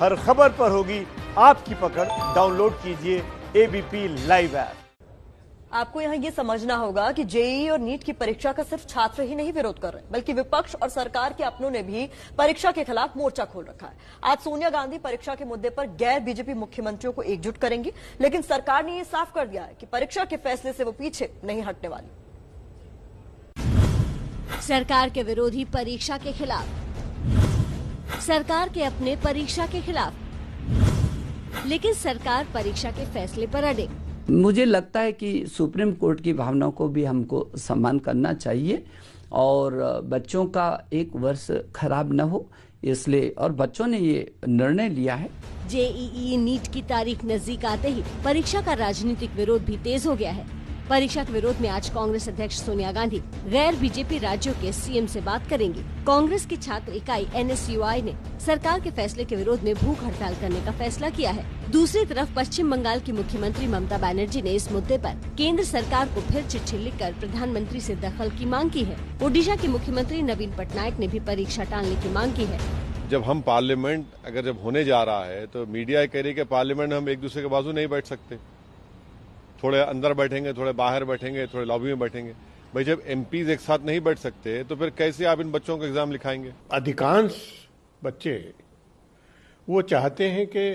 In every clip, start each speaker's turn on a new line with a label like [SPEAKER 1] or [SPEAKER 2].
[SPEAKER 1] हर खबर पर होगी आपकी पकड़। डाउनलोड कीजिए एबीपी लाइव ऐप।
[SPEAKER 2] आपको यहाँ ये समझना होगा कि जेईई और नीट की परीक्षा का सिर्फ छात्र ही नहीं विरोध कर रहे, बल्कि विपक्ष और सरकार के अपनों ने भी परीक्षा के खिलाफ मोर्चा खोल रखा है। आज सोनिया गांधी परीक्षा के मुद्दे पर गैर बीजेपी मुख्यमंत्रियों को एकजुट करेंगी, लेकिन सरकार ने ये साफ कर दिया है कि परीक्षा के फैसले से वो पीछे नहीं हटने वाली।
[SPEAKER 3] सरकार के विरोधी परीक्षा के खिलाफ, सरकार के अपने परीक्षा के खिलाफ, लेकिन सरकार परीक्षा के फैसले पर अड़े।
[SPEAKER 4] मुझे लगता है कि सुप्रीम कोर्ट की भावनाओं को भी हमको सम्मान करना चाहिए और बच्चों का एक वर्ष खराब न हो, इसलिए और बच्चों ने ये निर्णय लिया है।
[SPEAKER 3] जेईई नीट की तारीख नजदीक आते ही परीक्षा का राजनीतिक विरोध भी तेज हो गया है। परीक्षा के विरोध में आज कांग्रेस अध्यक्ष सोनिया गांधी गैर बीजेपी राज्यों के सीएम से बात करेंगी। कांग्रेस की छात्र इकाई एनएसयूआई ने सरकार के फैसले के विरोध में भूख हड़ताल करने का फैसला किया है। दूसरी तरफ पश्चिम बंगाल की मुख्यमंत्री ममता बनर्जी ने इस मुद्दे पर केंद्र सरकार को फिर चिट्ठी लिखकर प्रधानमंत्री से दखल की मांग की है। ओडिशा के मुख्यमंत्री नवीन पटनायक ने भी परीक्षा टालने की मांग की है।
[SPEAKER 5] जब हम पार्लियामेंट अगर जब होने जा रहा है तो मीडिया कह रही है कि पार्लियामेंट हम एक दूसरे के बाजू नहीं बैठ सकते, थोड़े अंदर बैठेंगे, थोड़े बाहर बैठेंगे, थोड़े लॉबी में बैठेंगे। भाई जब एमपीज एक साथ नहीं बैठ सकते तो फिर कैसे आप इन बच्चों का एग्जाम लिखाएंगे?
[SPEAKER 6] अधिकांश बच्चे वो चाहते हैं कि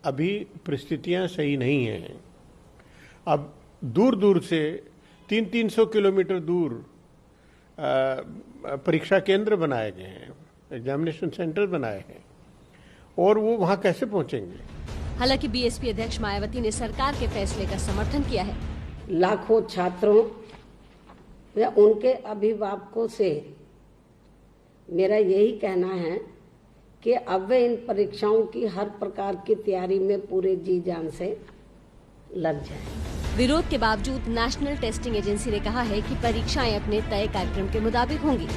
[SPEAKER 6] अभी परिस्थितियां सही नहीं हैं। अब दूर दूर से 300-300 किलोमीटर दूर परीक्षा केंद्र बनाए गए हैं, एग्जामिनेशन सेंटर बनाए हैं, और वो वहां कैसे पहुंचेंगे?
[SPEAKER 3] हालांकि बीएसपी अध्यक्ष मायावती ने सरकार के फैसले का समर्थन किया है।
[SPEAKER 7] लाखों छात्रों व उनके अभिभावकों से मेरा यही कहना है कि अब वे इन परीक्षाओं की हर प्रकार की तैयारी में पूरे जी जान से लग जाएं।
[SPEAKER 3] विरोध के बावजूद नेशनल टेस्टिंग एजेंसी ने कहा है कि परीक्षाएं अपने तय कार्यक्रम के मुताबिक होंगी।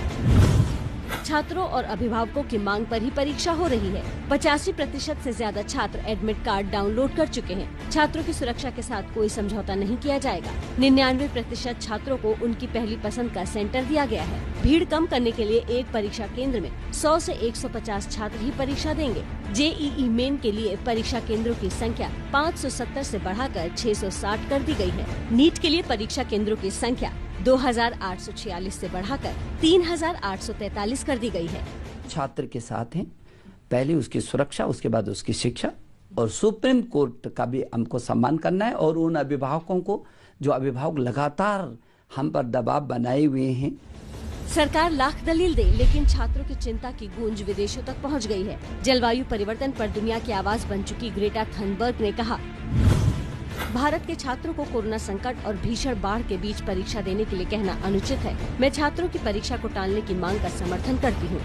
[SPEAKER 3] छात्रों और अभिभावकों की मांग पर ही परीक्षा हो रही है। 85% से ज्यादा छात्र एडमिट कार्ड डाउनलोड कर चुके हैं। छात्रों की सुरक्षा के साथ कोई समझौता नहीं किया जाएगा। 99% छात्रों को उनकी पहली पसंद का सेंटर दिया गया है। भीड़ कम करने के लिए एक परीक्षा केंद्र में 100 से 150 छात्र ही परीक्षा देंगे। जेईई मेन के लिए परीक्षा केंद्रों की संख्या 570 से बढ़ाकर 660 कर दी गई है। नीट के लिए परीक्षा केंद्रों की संख्या 2846 से बढ़ाकर 3843 कर दी गई है।
[SPEAKER 4] छात्र के साथ हैं, पहले उसकी सुरक्षा, उसके बाद उसकी शिक्षा, और सुप्रीम कोर्ट का भी हमको सम्मान करना है। और उन अभिभावकों को जो अभिभावक लगातार हम पर दबाव बनाए हुए हैं।
[SPEAKER 3] सरकार लाख दलील दे, लेकिन छात्रों की चिंता की गूंज विदेशों तक पहुंच गई है। जलवायु परिवर्तन पर दुनिया की आवाज बन चुकी ग्रेटा थनबर्ग ने कहा, भारत के छात्रों को कोरोना संकट और भीषण बाढ़ के बीच परीक्षा देने के लिए कहना अनुचित है। मैं छात्रों की परीक्षा को टालने की मांग का समर्थन करती हूँ।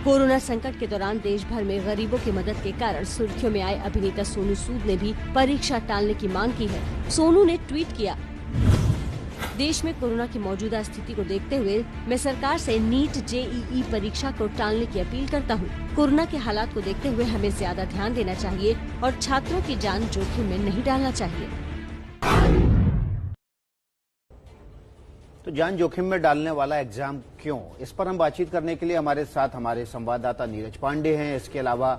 [SPEAKER 3] कोरोना संकट के दौरान देश भर में गरीबों की मदद के कारण सुर्खियों में आए अभिनेता सोनू सूद ने भी परीक्षा टालने की मांग की है। सोनू ने ट्वीट किया, देश में कोरोना की मौजूदा स्थिति को देखते हुए मैं सरकार से नीट जेईई परीक्षा को टालने की अपील करता हूँ। कोरोना के हालात को देखते हुए हमें ज्यादा ध्यान देना चाहिए और छात्रों की जान जोखिम में नहीं डालना चाहिए।
[SPEAKER 8] तो जान जोखिम में डालने वाला एग्जाम क्यों? इस पर हम बातचीत करने के लिए हमारे साथ हमारे संवाददाता नीरज पांडे हैं। इसके अलावा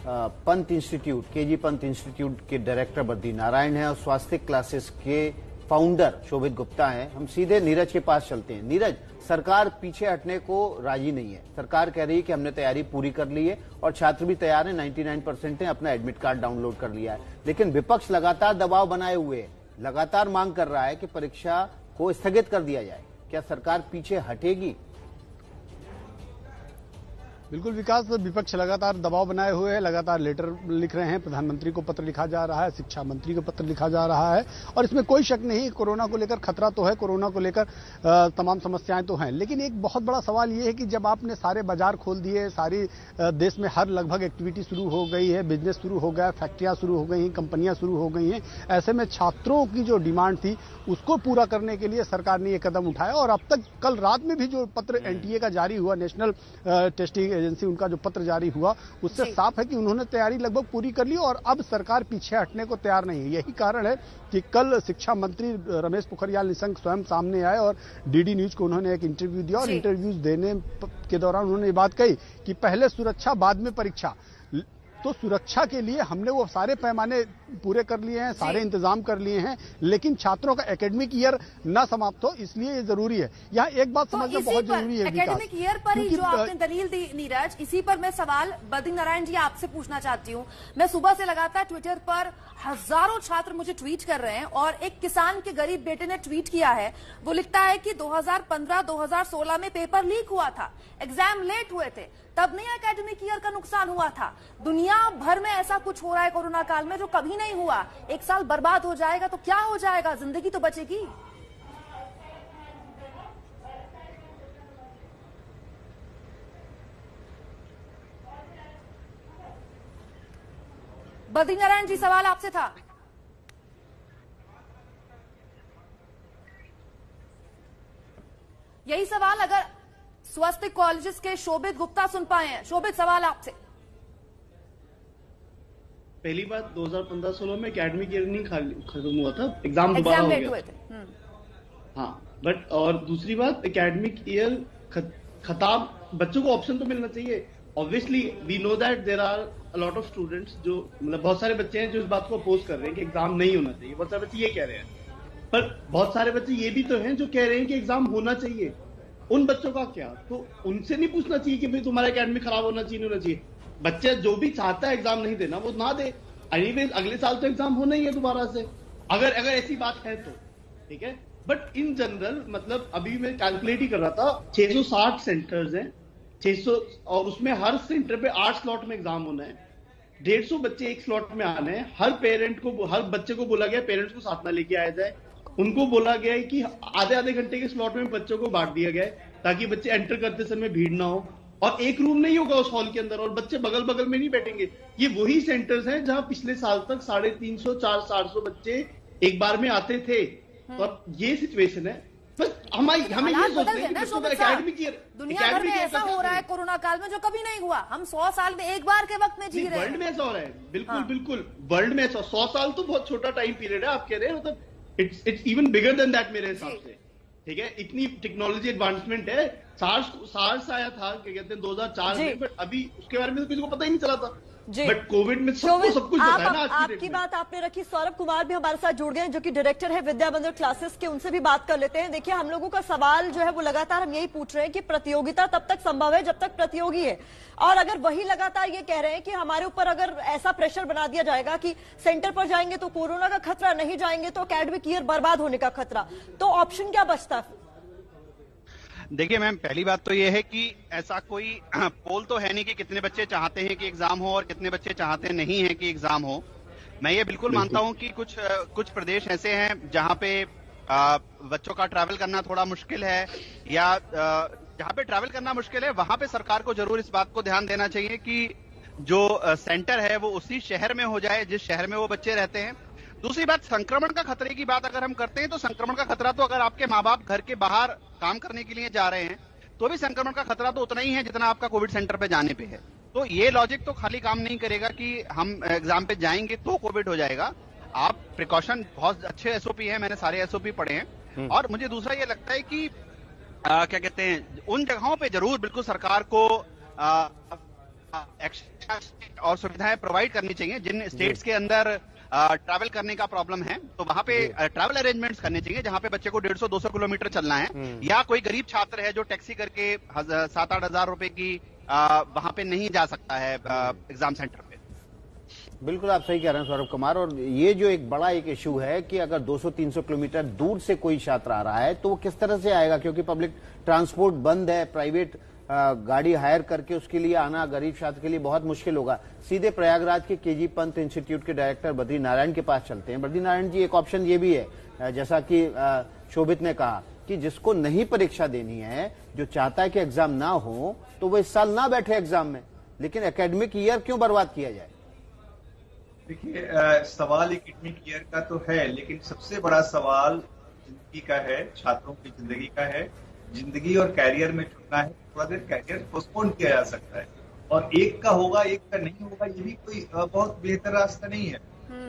[SPEAKER 8] Pant institute, KG Pant institute के डायरेक्टर बद्री नारायण हैं और स्वास्थ्य क्लासेस के फाउंडर शोभित गुप्ता हैं। हम सीधे नीरज के पास चलते हैं। नीरज, सरकार पीछे हटने को राजी नहीं है। सरकार कह रही है कि हमने तैयारी पूरी कर ली है और छात्र भी तैयार हैं, 99% ने अपना एडमिट कार्ड डाउनलोड कर लिया है। लेकिन विपक्ष लगातार दबाव बनाए हुए है, लगातार मांग कर रहा है कि परीक्षा को स्थगित कर दिया जाए। क्या सरकार पीछे हटेगी?
[SPEAKER 9] बिल्कुल विकास, विपक्ष लगातार दबाव बनाए हुए है, लगातार लेटर लिख रहे हैं, प्रधानमंत्री को पत्र लिखा जा रहा है, शिक्षा मंत्री को पत्र लिखा जा रहा है, और इसमें कोई शक नहीं, कोरोना को लेकर खतरा तो है, कोरोना को लेकर तमाम समस्याएं तो हैं। लेकिन एक बहुत बड़ा सवाल ये है कि जब आपने सारे बाजार खोल दिए, सारी देश में हर लगभग एक्टिविटी शुरू हो गई है, बिजनेस शुरू हो गया, फैक्ट्रियां शुरू हो गई हैं, कंपनियां शुरू हो गई हैं, ऐसे में छात्रों की जो डिमांड थी उसको पूरा करने के लिए सरकार ने ये कदम उठाया। और अब तक कल रात में भी जो पत्र एनटीए का जारी हुआ, नेशनल टेस्टिंग एजेंसी, उनका जो पत्र जारी हुआ, उससे साफ है कि उन्होंने तैयारी लगभग पूरी कर ली और अब सरकार पीछे हटने को तैयार नहीं है। यही कारण है कि कल शिक्षा मंत्री रमेश पोखरियाल निशंक स्वयं सामने आए और डीडी न्यूज को उन्होंने एक इंटरव्यू दिया और इंटरव्यू देने के दौरान उन्होंने ये बात कही कि पहले सुरक्षा बाद में परीक्षा। तो सुरक्षा के लिए हमने वो सारे पैमाने पूरे कर लिए हैं, सारे इंतजाम कर लिए हैं, लेकिन छात्रों का एकेडमिक ईयर ना समाप्त हो, इसलिए ये जरूरी है। यहाँ एक बात समझना बहुत जरूरी है।
[SPEAKER 10] एकेडमिक ईयर पर ही जो आपने दलील दी नीरज, इसी पर मैं सवाल बद्री नारायण जी आपसे पूछना चाहती हूँ। मैं सुबह से लगातार ट्विटर पर हजारों छात्र मुझे ट्वीट कर रहे हैं और एक किसान के गरीब बेटे ने ट्वीट किया है, वो लिखता है कि 2015-2016 में पेपर लीक हुआ था, एग्जाम लेट हुए थे, तब नहीं एकेडमिक ईयर का नुकसान हुआ था। दुनिया भर में ऐसा कुछ हो रहा है कोरोना काल में जो कभी नहीं हुआ। एक साल बर्बाद हो जाएगा तो क्या हो जाएगा, जिंदगी तो बचेगी। बद्री नारायण जी, सवाल आपसे था। यही सवाल अगर स्वस्तिक कॉलेजेस के शोभित गुप्ता सुन पाए हैं। शोभित, सवाल आपसे।
[SPEAKER 11] पहली बात, 2015-16 में एकेडमिक ईयर नहीं खत्म हुआ था, एग्जाम दोबारा हो गया था। हाँ, बट और दूसरी बात, एकेडमिक ईयर खताब, बच्चों को ऑप्शन तो मिलना चाहिए। Obviously we know that there are a lot of students, जो मतलब बहुत सारे बच्चे हैं जो इस बात को अपोज कर रहे हैं कि एग्जाम नहीं होना चाहिए। बहुत सारे बच्चे ये कह रहे हैं, पर बहुत सारे बच्चे ये भी तो हैं जो कह रहे हैं कि एग्जाम होना चाहिए। उन बच्चों का क्या? तो उनसे नहीं पूछना चाहिए कि भाई तुम्हारा एकेडमिक खराब होना चाहिए, नहीं होना चाहिए। बच्चे जो भी चाहता है एग्जाम नहीं देना, वो ना दे। एनीवेज अगले साल तो एग्जाम होना ही है दोबारा से, अगर ऐसी बात है तो, ठीक है। बट इन जनरल, मतलब अभी मैं कैलकुलेट ही कर रहा था, 660 सेंटर्स हैं, 600, और उसमें हर सेंटर पे 8 स्लॉट में एग्जाम होना है। 150 बच्चे एक स्लॉट में आने हैं। हर बच्चे को बोला गया पेरेंट्स को साथ में लेके आया जाए। उनको बोला गया है कि आधे घंटे के स्लॉट में बच्चों को बांट दिया गया है ताकि बच्चे एंटर करते समय भीड़ ना हो, और एक रूम नहीं होगा उस हॉल के अंदर, और बच्चे बगल बगल में नहीं बैठेंगे। ये वही सेंटर्स हैं जहां पिछले साल तक 350-400 बच्चे एक बार में आते थे। और ये सिचुएशन है। बस हमें ये सोचना है कि एकेडमिक ईयर
[SPEAKER 10] दुनिया भर में ऐसा हो रहा है कोरोना काल में जो कभी नहीं हुआ। हम 100 साल में एक बार के वक्त में जी रहे हैं।
[SPEAKER 11] वर्ल्ड में ऐसा हो रहा है, बिल्कुल बिल्कुल, वर्ल्ड में ऐसा। 100 साल तो बहुत छोटा टाइम पीरियड है, आप कह रहे हैं, मतलब it's even bigger than that मेरे हिसाब से, ठीक है। इतनी टेक्नोलॉजी एडवांसमेंट है। सार्स आया था, क्या कहते हैं, 2004 में, बट अभी उसके बारे में तो किसी को पता ही नहीं चला था। बट कोविड में सबको सब कुछ पता है ना।
[SPEAKER 2] आपकी बात आपने रखी। सौरभ कुमार भी हमारे साथ जुड़ गए हैं, जो कि डायरेक्टर है विद्या मंदिर क्लासेस के, उनसे भी बात कर लेते हैं। देखिए, हम लोगों का सवाल जो है वो लगातार हम यही पूछ रहे हैं कि प्रतियोगिता तब तक संभव है जब तक प्रतियोगी है, और अगर वही लगातार ये कह रहे हैं कि हमारे ऊपर अगर ऐसा प्रेशर बना दिया जाएगा कि सेंटर पर जाएंगे तो कोरोना का खतरा, नहीं जाएंगे तो एकेडमिक ईयर बर्बाद होने का खतरा, तो ऑप्शन क्या बचता है?
[SPEAKER 12] देखिए मैम, पहली बात तो ये है कि ऐसा कोई पोल तो है नहीं कि कितने बच्चे चाहते हैं कि एग्जाम हो और कितने बच्चे चाहते नहीं हैं कि एग्जाम हो। मैं ये बिल्कुल मानता हूं कि कुछ प्रदेश ऐसे हैं जहां पे बच्चों का ट्रैवल करना थोड़ा मुश्किल है, या जहां पे ट्रैवल करना मुश्किल है वहां पे सरकार को जरूर इस बात को ध्यान देना चाहिए कि जो सेंटर है वो उसी शहर में हो जाए जिस शहर में वो बच्चे रहते हैं। दूसरी बात, संक्रमण का खतरे की बात अगर हम करते हैं तो संक्रमण का खतरा तो अगर आपके माँ बाप घर के बाहर काम करने के लिए जा रहे हैं तो भी संक्रमण का खतरा तो उतना ही है जितना आपका कोविड सेंटर पे जाने पे है। तो ये लॉजिक तो खाली काम नहीं करेगा कि हम एग्जाम पे जाएंगे तो कोविड हो जाएगा। आप प्रिकॉशन, बहुत अच्छे एसओपी है, मैंने सारे एसओपी पढ़े हैं। और मुझे दूसरा ये लगता है कि क्या कहते हैं, उन जगहों पे जरूर बिल्कुल सरकार को और सुविधाएं प्रोवाइड करनी चाहिए जिन स्टेट्स के अंदर ट्रैवल करने का प्रॉब्लम है, तो वहां पे ट्रैवल अरेंजमेंट्स करने चाहिए जहां पे बच्चे को 150-200 किलोमीटर चलना है, या कोई गरीब छात्र है जो टैक्सी करके 7-8 हजार रुपए की वहां पे नहीं जा सकता है एग्जाम सेंटर पे।
[SPEAKER 8] बिल्कुल आप सही कह रहे हैं सौरभ कुमार। और ये जो एक बड़ा इशू है कि अगर 200-300 किलोमीटर दूर से कोई छात्र आ रहा है तो वो किस तरह से आएगा, क्योंकि पब्लिक ट्रांसपोर्ट बंद है, प्राइवेट गाड़ी हायर करके उसके लिए आना गरीब छात्र के लिए बहुत मुश्किल होगा। सीधे प्रयागराज के केजी पंत इंस्टीट्यूट के डायरेक्टर बद्री नारायण के पास चलते हैं। बद्री नारायण जी, एक ऑप्शन ये भी है, जैसा कि शोभित ने कहा, कि जिसको नहीं परीक्षा देनी है, जो चाहता है कि एग्जाम ना हो, तो वो इस साल ना बैठे एग्जाम में, लेकिन एकेडमिक ईयर क्यों बर्बाद किया जाए?
[SPEAKER 13] देखिए, सवाल एकेडमिक ईयर का तो है, लेकिन सबसे बड़ा सवाल जिंदगी का है, छात्रों की जिंदगी का है। जिंदगी और कैरियर में चुनना है, थोड़ा देर कैरियर पोस्टपोन किया जा सकता है, और एक का होगा एक का नहीं होगा, ये भी कोई बहुत बेहतर रास्ता नहीं है।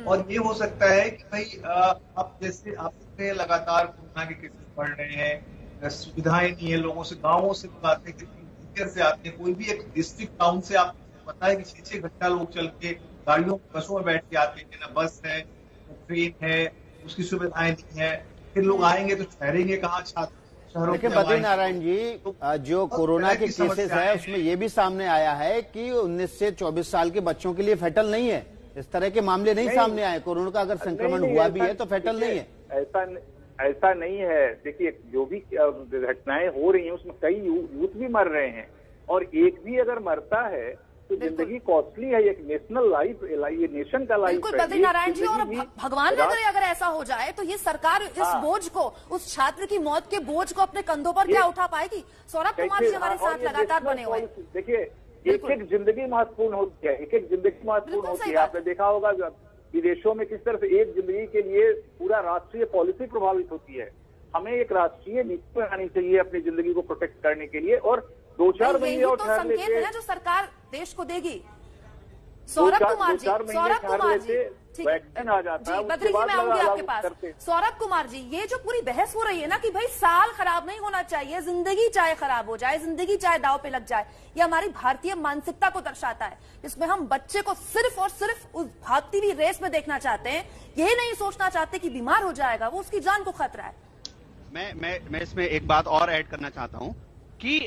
[SPEAKER 13] और ये हो सकता है कि भाई आप जैसे आप लगातार कोरोना के केसेस बढ़ रहे हैं, सुविधाएं नहीं है, लोगों से गाँवों से लोग आते हैं, से आते हैं, कोई भी एक डिस्ट्रिक्ट टाउन से आप पता है कि 6-6 घंटा लोग चल के गाड़ियों बसों में बैठ के आते हैं, ना बस है ना ट्रेन है, उसकी सुविधाएं नहीं है। फिर लोग आएंगे तो ठहरेंगे कहाँ छात्र शहरों
[SPEAKER 8] लेकिन बद्री नारायण जी, जो कोरोना के केसेस है उसमें ये भी सामने आया है कि 19 से 24 साल के बच्चों के लिए फेटल नहीं है। इस तरह के मामले नहीं सामने आए। कोरोना का अगर संक्रमण हुआ भी है तो फेटल नहीं है।
[SPEAKER 14] ऐसा नहीं है। देखिए, जो भी घटनाएं हो रही हैं उसमें कई यूथ भी मर रहे हैं, और एक भी अगर मरता है तो जिंदगी कॉस्टली है। एक नेशनल लाइफ, ये नेशन का लाइफ है।
[SPEAKER 10] बिल्कुल बद्री नारायण जी, और भगवान न करे अगर ऐसा हो जाए तो ये सरकार इस बोझ को, उस छात्र की मौत के बोझ को अपने कंधों पर क्या उठा पाएगी? सौरभ कुमार जी हमारे साथ लगातार बने हुए हैं।
[SPEAKER 14] देखिए, एक जिंदगी महत्वपूर्ण होती है, एक जिंदगी महत्वपूर्ण होती है। आपने देखा होगा विदेशों में किस तरह से एक जिंदगी के लिए पूरा राष्ट्रीय पॉलिसी प्रभावित होती है। हमें एक राष्ट्रीय नीति बनानी चाहिए अपनी जिंदगी को प्रोटेक्ट करने के लिए, और 2-4 महीने और ठहर लेते
[SPEAKER 10] संकेत है जो सरकार देश को देगी। सौरभ कुमार जी,
[SPEAKER 14] वैक्सीन आ जाता है,
[SPEAKER 10] बद्री जी मैं आऊंगी आपके पास। सौरभ कुमार जी, ये जो पूरी बहस हो रही है ना कि भाई साल खराब नहीं होना चाहिए, जिंदगी चाहे खराब हो जाए, जिंदगी चाहे दांव पे लग जाए, ये हमारी भारतीय मानसिकता को दर्शाता है, जिसमें हम बच्चे को सिर्फ और सिर्फ उस भागती हुई रेस में देखना चाहते हैं। यही नहीं सोचना चाहते कि बीमार हो जाएगा, वो उसकी जान को खतरा है।
[SPEAKER 12] मैं इसमें एक बात और ऐड करना चाहता हूं कि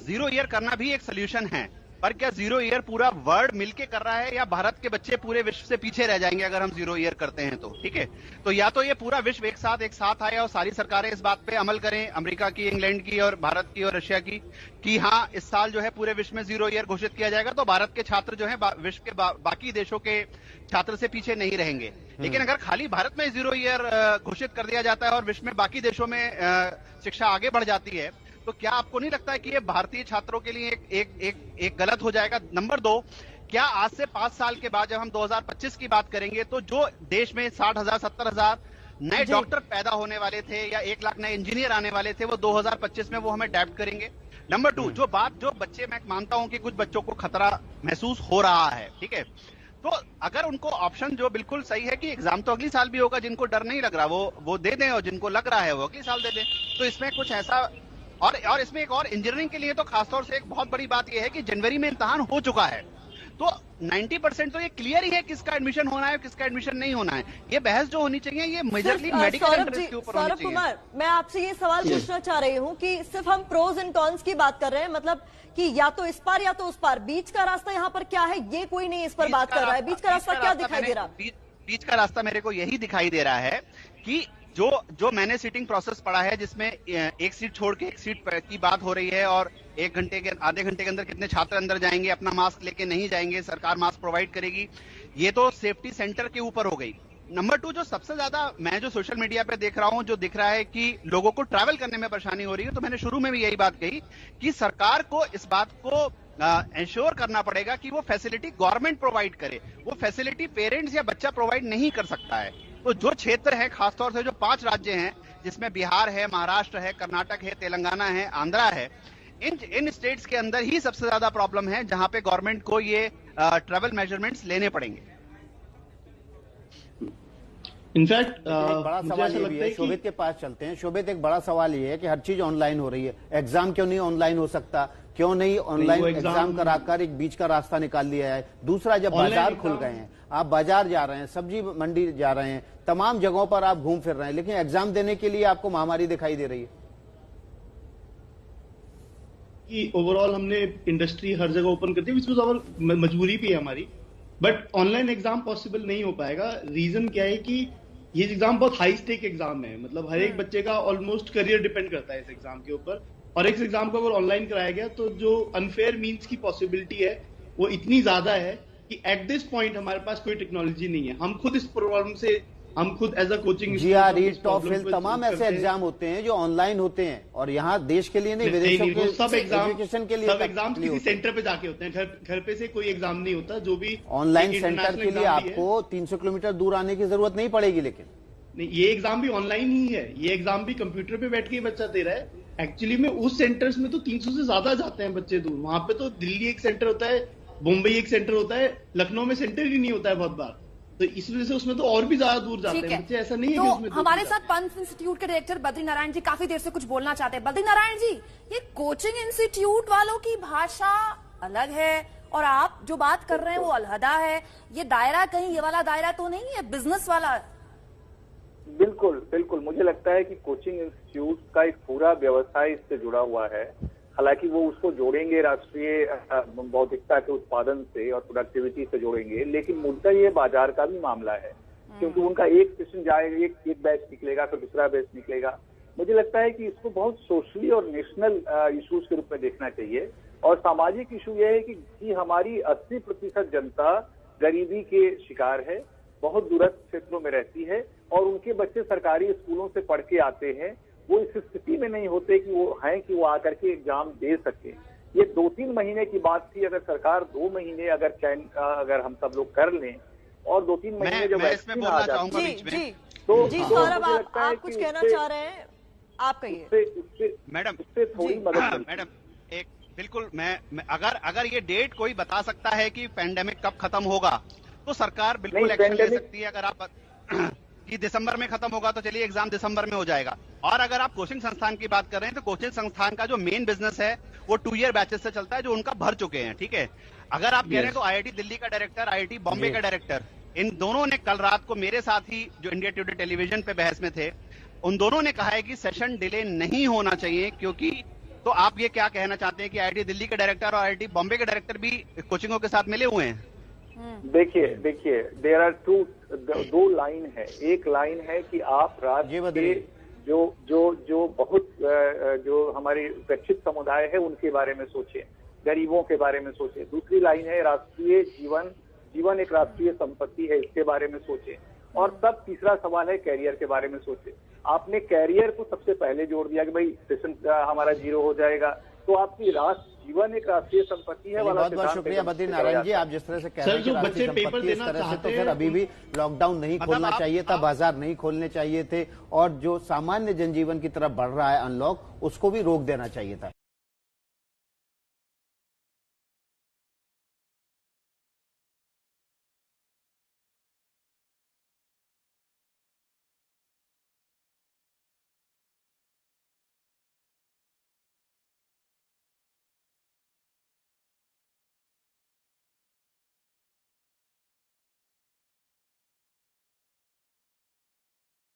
[SPEAKER 12] 0 ईयर करना भी एक सोल्यूशन है, पर क्या 0 ईयर पूरा वर्ल्ड मिलके कर रहा है, या भारत के बच्चे पूरे विश्व से पीछे रह जाएंगे अगर हम 0 ईयर करते हैं तो? ठीक है, तो या तो ये पूरा विश्व एक साथ आए और सारी सरकारें इस बात पे अमल करें, अमेरिका की, इंग्लैंड की और भारत की और रशिया की, कि हाँ इस साल जो है पूरे विश्व में 0 ईयर घोषित किया जाएगा, तो भारत के छात्र जो है विश्व के बाकी देशों के छात्र से पीछे नहीं रहेंगे। लेकिन अगर खाली भारत में 0 ईयर घोषित कर दिया जाता है और विश्व में बाकी देशों में शिक्षा आगे बढ़ जाती है, तो क्या आपको नहीं लगता है कि ये भारतीय छात्रों के लिए एक गलत हो जाएगा? नंबर 2, क्या आज से 5 साल के बाद जब हम 2025 की बात करेंगे तो जो देश में 60,000 70,000 नए डॉक्टर पैदा होने वाले थे या 1 लाख नए इंजीनियर आने वाले थे, वो 2025 में वो हमें अडैप्ट करेंगे? नंबर 2, जो बच्चे, मैं मानता हूं कि कुछ बच्चों को खतरा महसूस हो रहा है, ठीक है, तो अगर उनको ऑप्शन जो बिल्कुल सही है कि एग्जाम तो अगली साल भी होगा, जिनको डर नहीं लग रहा वो दे दें, और जिनको लग रहा है वो अगली साल दे दें। तो इसमें कुछ ऐसा, और इसमें एक और, इंजीनियरिंग के लिए तो खासतौर से एक बहुत बड़ी बात यह है कि जनवरी में इम्तिहान हो चुका है, तो 90% तो ये क्लियर ही है किसका एडमिशन होना है किसका एडमिशन नहीं होना है। ये बहस जो होनी चाहिए ये मेजरली मेडिकल इंटरेस्ट के ऊपर होनी चाहिए।
[SPEAKER 2] सौरभ कुमार, मैं आपसे ये सवाल पूछना चाह रही हूँ कि सिर्फ हम प्रोज एंड कॉन्स की बात कर रहे हैं, मतलब कि या तो इस पार या तो उस पार, बीच का रास्ता यहाँ पर क्या है ये कोई नहीं इस पर बात कर रहा है। बीच का रास्ता क्या दिखाई दे रहा है?
[SPEAKER 12] बीच का रास्ता मेरे को यही दिखाई दे रहा है कि जो मैंने सीटिंग प्रोसेस पढ़ा है, जिसमें एक सीट छोड़ के एक सीट की बात हो रही है, और आधे घंटे के अंदर कितने छात्र अंदर जाएंगे, अपना मास्क लेके नहीं जाएंगे, सरकार मास्क प्रोवाइड करेगी, ये तो सेफ्टी सेंटर के ऊपर हो गई। नंबर 2, जो सबसे ज्यादा मैं जो सोशल मीडिया पे देख रहा हूं, जो दिख रहा है कि लोगों को ट्रैवल करने में परेशानी हो रही है, तो मैंने शुरू में भी यही बात कही कि सरकार को इस बात को इंश्योर करना पड़ेगा कि वो फैसिलिटी गवर्नमेंट प्रोवाइड करे। वो फैसिलिटी पेरेंट्स या बच्चा प्रोवाइड नहीं कर सकता है। तो जो क्षेत्र है, खासतौर से जो 5 राज्य हैं, जिसमें बिहार है, महाराष्ट्र है, कर्नाटक है, तेलंगाना है, आंध्रा है, इन स्टेट्स के अंदर ही सबसे ज्यादा प्रॉब्लम है, जहां पे गवर्नमेंट को ये ट्रैवल मेजरमेंट्स लेने पड़ेंगे।
[SPEAKER 8] इनफैक्ट बड़ा सवाल ये भी है, शोभित के पास चलते हैं। शोभित, एक बड़ा सवाल ये है कि हर चीज ऑनलाइन हो रही है, एग्जाम क्यों नहीं ऑनलाइन हो सकता? क्यों नहीं ऑनलाइन एग्जाम कराकर एक बीच का रास्ता निकाल लिया है? दूसरा, जब बाजार खुल गए हैं, आप बाजार जा रहे हैं, सब्जी मंडी जा रहे हैं, तमाम जगहों पर आप घूम फिर रहे हैं, लेकिन एग्जाम देने के लिए आपको महामारी दिखाई दे रही है।
[SPEAKER 11] कि ओवरऑल हमने इंडस्ट्री हर जगह ओपन कर दी, विच वाज आवर मजबूरी भी है हमारी, बट ऑनलाइन एग्जाम पॉसिबल नहीं हो पाएगा। रीजन क्या है कि ये एग्जाम बहुत हाई स्टेक एग्जाम है, मतलब हर एक बच्चे का ऑलमोस्ट करियर डिपेंड करता है इस एग्जाम के ऊपर, और इस एग्जाम को अगर ऑनलाइन कराया गया तो जो अनफेयर मीन्स की पॉसिबिलिटी है वो इतनी ज्यादा है कि एट दिस पॉइंट हमारे पास कोई टेक्नोलॉजी नहीं है। हम खुद इस प्रॉब्लम से, हम खुद as a coaching
[SPEAKER 8] GRE, TOEFL, तमाम ऐसे एग्जाम होते हैं जो ऑनलाइन होते हैं, और यहाँ देश के लिए नहीं, विदेशों के
[SPEAKER 11] सब
[SPEAKER 8] एजुकेशन के लिए
[SPEAKER 11] सब एग्जाम किसी सेंटर पे जाके होते हैं, घर पे से कोई एग्जाम नहीं होता। जो भी
[SPEAKER 8] ऑनलाइन सेंटर के लिए आपको 300 किलोमीटर दूर आने की जरूरत नहीं पड़ेगी। लेकिन
[SPEAKER 11] नहीं, ये एग्जाम भी ऑनलाइन ही है, ये एग्जाम भी कंप्यूटर पे बैठ के बच्चा दे रहा है। एक्चुअली में उस सेंटर्स में तो 300 से ज्यादा जाते हैं बच्चे दूर, वहां पे तो दिल्ली एक सेंटर होता है, मुंबई एक सेंटर होता है, लखनऊ में सेंटर ही नहीं होता है बहुत बार, तो इस वजह से उसमें तो और भी ज्यादा दूर जाते हैं बच्चे। ऐसा नहीं है
[SPEAKER 10] तो
[SPEAKER 11] कि उसमें
[SPEAKER 10] हमारे साथ पंत इंस्टीट्यूट के डायरेक्टर बद्री नारायण जी काफी देर से कुछ बोलना चाहते हैं। बद्री नारायण जी, ये कोचिंग इंस्टीट्यूट वालों की भाषा अलग है और आप जो बात कर रहे हैं वो अलहदा है। ये दायरा कहीं ये वाला दायरा तो नहीं है, बिजनेस वाला?
[SPEAKER 14] बिल्कुल बिल्कुल, मुझे लगता है कि कोचिंग इंस्टीट्यूट का एक पूरा व्यवसाय इससे जुड़ा हुआ है। हालांकि वो उसको जोड़ेंगे राष्ट्रीय बौद्धिकता के उत्पादन से और प्रोडक्टिविटी से जोड़ेंगे, लेकिन मुद्दा ये बाजार का भी मामला है, क्योंकि उनका एक सेशन जाएगा, एक बैच निकलेगा, फिर दूसरा बैच निकलेगा। मुझे लगता है कि इसको बहुत सोशली और नेशनल इश्यूज के रूप में देखना चाहिए। और सामाजिक इशू यह है कि हमारी 80% जनता गरीबी के शिकार है, बहुत दूरस्थ क्षेत्रों में रहती है और उनके बच्चे सरकारी स्कूलों से पढ़ के आते हैं। वो इस स्थिति में नहीं होते कि वो आकर के एग्जाम दे सके। ये 2-3 महीने की बात थी, अगर सरकार 2 महीने अगर हम सब लोग कर लें और 2-3 महीने जब वैक्सीन आ जाए तो
[SPEAKER 2] सौरभ आप कुछ कहना चाह रहे हैं, आप कहिए।
[SPEAKER 12] मैडम
[SPEAKER 14] उससे थोड़ी मदद
[SPEAKER 12] मैडम एक बिल्कुल मैं अगर ये डेट कोई बता सकता है कि पैंडेमिक कब खत्म होगा तो सरकार बिल्कुल एक्शन ले सकती है। अगर आप कि दिसंबर में खत्म होगा तो चलिए एग्जाम दिसंबर में हो जाएगा। और अगर आप कोचिंग संस्थान की बात कर रहे हैं तो कोचिंग संस्थान का जो मेन बिजनेस है वो 2 ईयर बैचेस से चलता है जो उनका भर चुके हैं, ठीक है। अगर आप कह रहे हैं तो आईआईटी दिल्ली का डायरेक्टर, आईआईटी बॉम्बे का डायरेक्टर, इन दोनों ने कल रात को मेरे साथ ही जो इंडिया टुडे टेलीविजन पे बहस में थे, उन दोनों ने कहा है कि सेशन डिले नहीं होना चाहिए। क्योंकि तो आप ये क्या कहना चाहते हैं कि आईआईटी दिल्ली के डायरेक्टर और आईआईटी बॉम्बे के डायरेक्टर भी कोचिंगों के साथ मिले हुए हैं?
[SPEAKER 14] देखिए देयर आर 2 लाइन है। एक लाइन है कि आप राज्य के जो बहुत जो हमारे उपेक्षित समुदाय है उनके बारे में सोचें, गरीबों के बारे में सोचें। दूसरी लाइन है राष्ट्रीय जीवन एक राष्ट्रीय संपत्ति है, इसके बारे में सोचें। और तब तीसरा सवाल है कैरियर के बारे में सोचें। आपने कैरियर को सबसे पहले जोड़ दिया कि भाई सेशन हमारा 0 हो जाएगा, तो आपकी जीवन एक राष्ट्रीय संपत्ति है वाला।
[SPEAKER 8] बहुत बहुत शुक्रिया बद्री नारायण जी, आप जिस तरह से कह रहे हैं राष्ट्रीय संपत्ति इस तरह से, तो फिर अभी भी लॉकडाउन नहीं खोलना चाहिए था, बाजार नहीं खोलने चाहिए थे और जो सामान्य जनजीवन की तरफ बढ़ रहा है अनलॉक, उसको भी रोक देना चाहिए था।